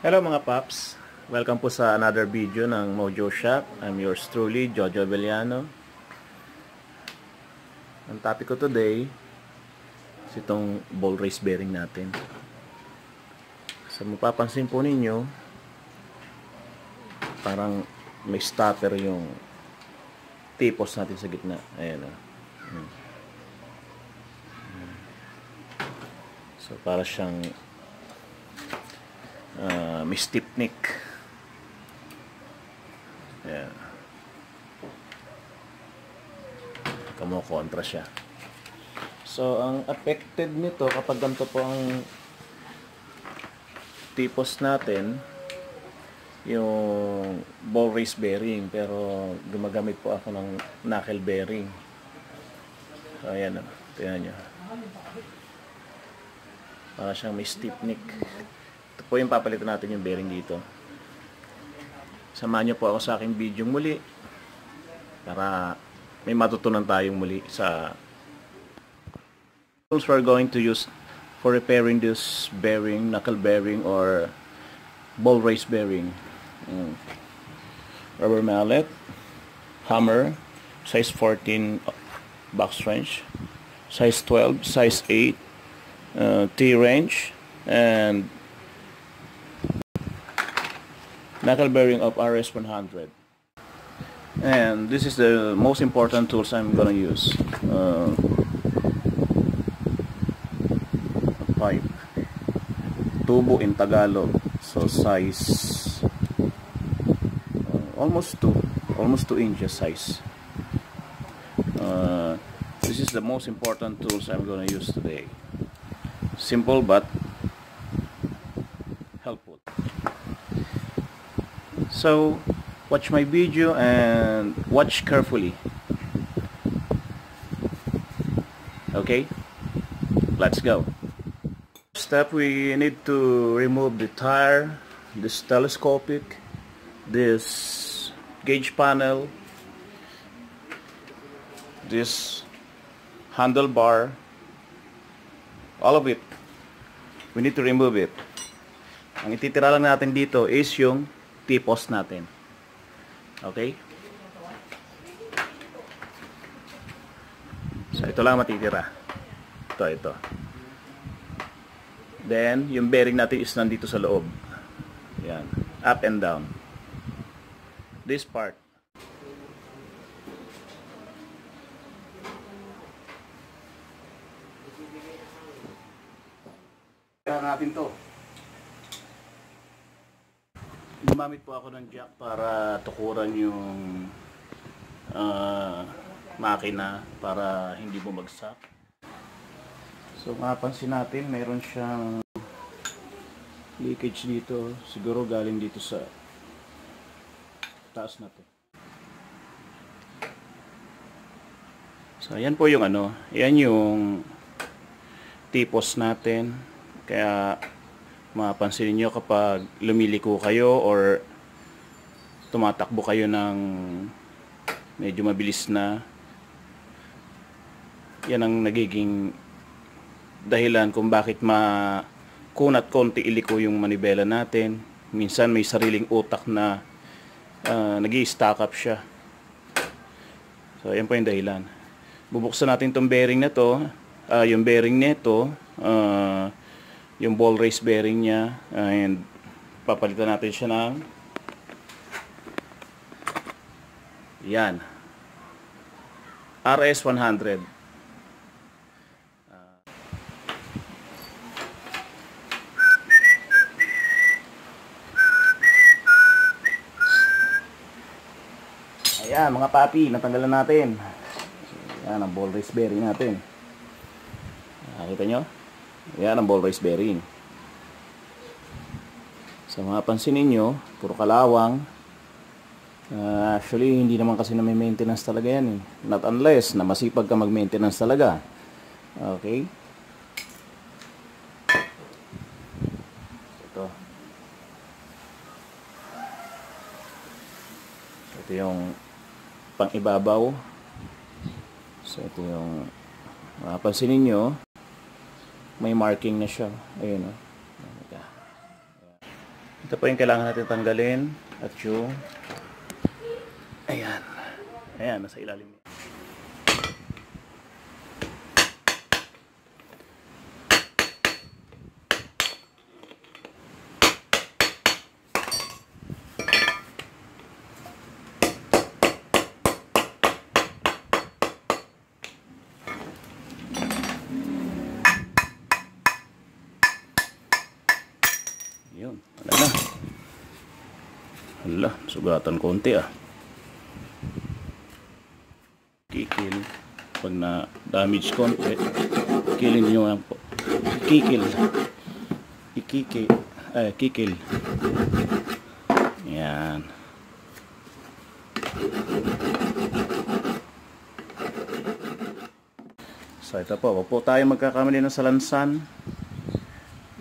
Hello mga paps, welcome po sa another video ng Mojo Shop. I'm yours truly, Jojo Villano. Ang topic ko today is itong ball race bearing natin. So mapapansin po ninyo, parang may stopper yung tipos natin sa gitna. Ayan o. So para siyang may stiff neck. Ayan. Kumukontra siya. So ang affected nito kapag ganito po ang tipos natin, yung ball race bearing, pero gumagamit po ako ng knuckle bearing. So ayan, tingnan nyo, para siyang may stiff neck. Ito po yung papalitan natin yung bearing dito. Samahan nyo po ako sa aking video muli para may matutunan tayong muli sa tools we're going to use for repairing this bearing, knuckle bearing or ball race bearing. Rubber mallet, hammer, size 14 box wrench, size 12, size 8, T-wrench, and knuckle bearing of RS100. And this is the most important tools I'm gonna use. Pipe, tubo in Tagalog, so size almost 2 inches size. This is the most important tools I'm gonna use today. Simple but helpful. So watch my video and watch carefully. Okay, let's go. Step, we need to remove the tire, this telescopic, this gauge panel, this handlebar, all of it. We need to remove it. Ang ititira lang natin dito is yung T-post natin. Okay? So ito lang matitira. Ito. Then yung bearing natin is nandito sa loob. Yan, up and down. This part. Kaya natin to. Gumamit po ako ng jack para tukuran yung makina para hindi bumagsak. So mapansin natin mayroon siyang leakage dito, siguro galing dito sa taas na to. So ayan po yung ayan yung tipos natin. Kaya mapansin niyo kapag lumiliko kayo or tumatakbo kayo ng medyo mabilis na, yan ang nagiging dahilan kung bakit kunat konti iliko yung manibela natin. Minsan may sariling utak na nag-i-stack up siya. So yan po yung dahilan. Bubuksan natin tong bearing na to, yung bearing nito, yung ball race bearing niya, and papalitan natin siya ng yan, RS100. Ayan mga papi, natanggalan natin. Yan ang ball race bearing natin. Nakita nyo? Yan ang ball race bearing. So mapapansin ninyo, puro kalawang. Actually hindi naman kasi na may maintenance talaga yan Not unless na masipag ka mag-maintenance talaga. Okay. Ito yung pang-ibabaw. So ito yung mapapansin ninyo, may marking na siya. Ayun Ito po yung kailangan natin tanggalin. At yung ayan. Ayan, nasa ilalim niya. Yun, wala na. Hala, sugatan konti ah. Kikil. Pag na damage konti, kilin nyo lang po. Kikil. Kikil. Yan. So ito po, wag po tayo magkakamali ng salansan.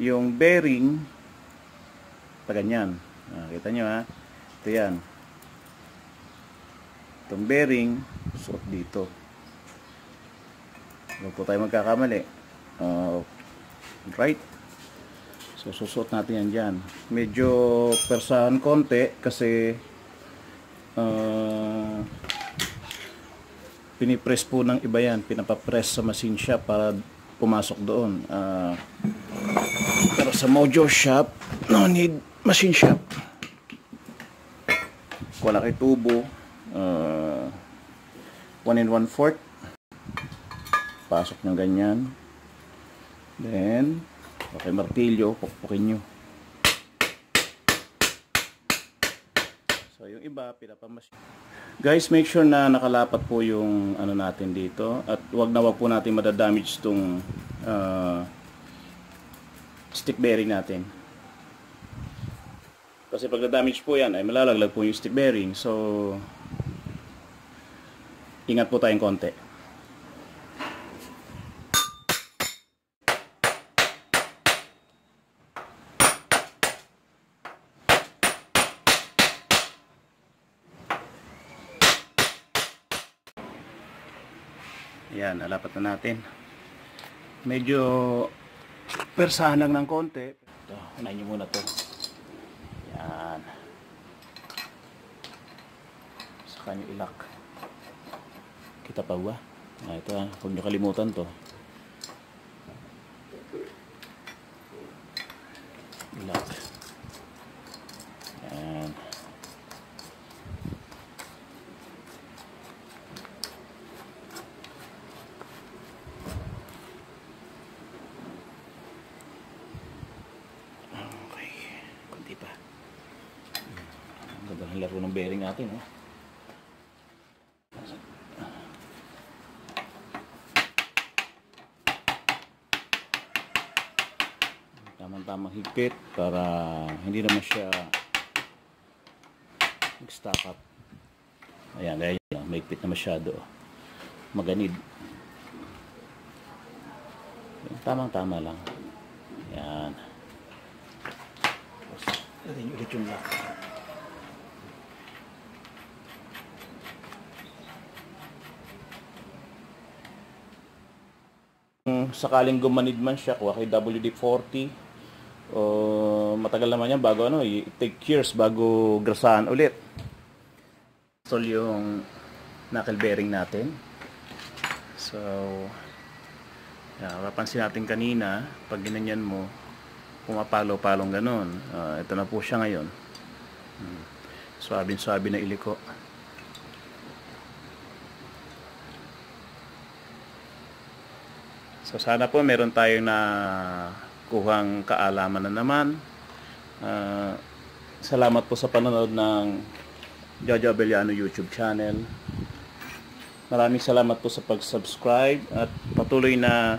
Yung bearing, pa ganyan. Kita nyo ha. Ito yan. Itong bearing, suot dito. Huwag po tayo magkakamali. Right. So susuot natin yan dyan. Medyo persahan konti kasi pinipress po ng iba yan. Pinapapress sa machine shop para pumasok doon. Pero sa Mojo shop, no need machine shop. Wala kay tubo. 1 1/4. Pasok nyo ganyan. Then okay, martilyo, pukpukin nyo. So yung iba pinapamasin. Guys, make sure na nakalapat po yung ano natin dito. At wag po natin madadamage tong stick bearing natin. Kasi pag na-damage po yan ay malalaglag po yung stick bearing. So ingat po tayong konti. Yan, alapat na natin. Medyo persahan lang ng konti. Ito, unahin nyo muna to. Yan. Saka nyo ilak. Kita pa ba? Ito, huwag nyo kalimutan to. Ilak. Yan. Ang laro ng bearing natin, oh. Tamang-tamang higpit para hindi naman siya mag-stack up. Ayan, gaya lang, may higpit na masyado, oh. Maganid. Tamang-tama lang. Ayan. Natin ulit yung lock. Sakaling gumanid man siya, kuha kay WD-40 o matagal naman yan bago ano, take years bago grasahan ulit. Install yung knuckle bearing natin. So mapapansin natin kanina pag ginanyan mo pumapalo-palong ganon. Ito na po siya ngayon. Suabe-suabe na iliko. So sana po meron tayong na kuhang kaalaman na naman. Salamat po sa panonood ng Jojo Abellano YouTube channel. Maraming salamat po sa pag-subscribe at patuloy na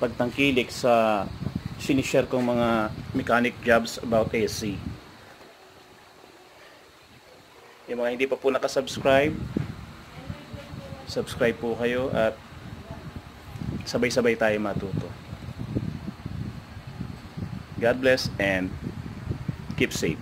pagtangkilik sa sinishare kong mga mechanic jobs about AC. Yung mga hindi pa po nakasubscribe, subscribe po kayo at sabay-sabay tayo matuto. God bless and keep safe.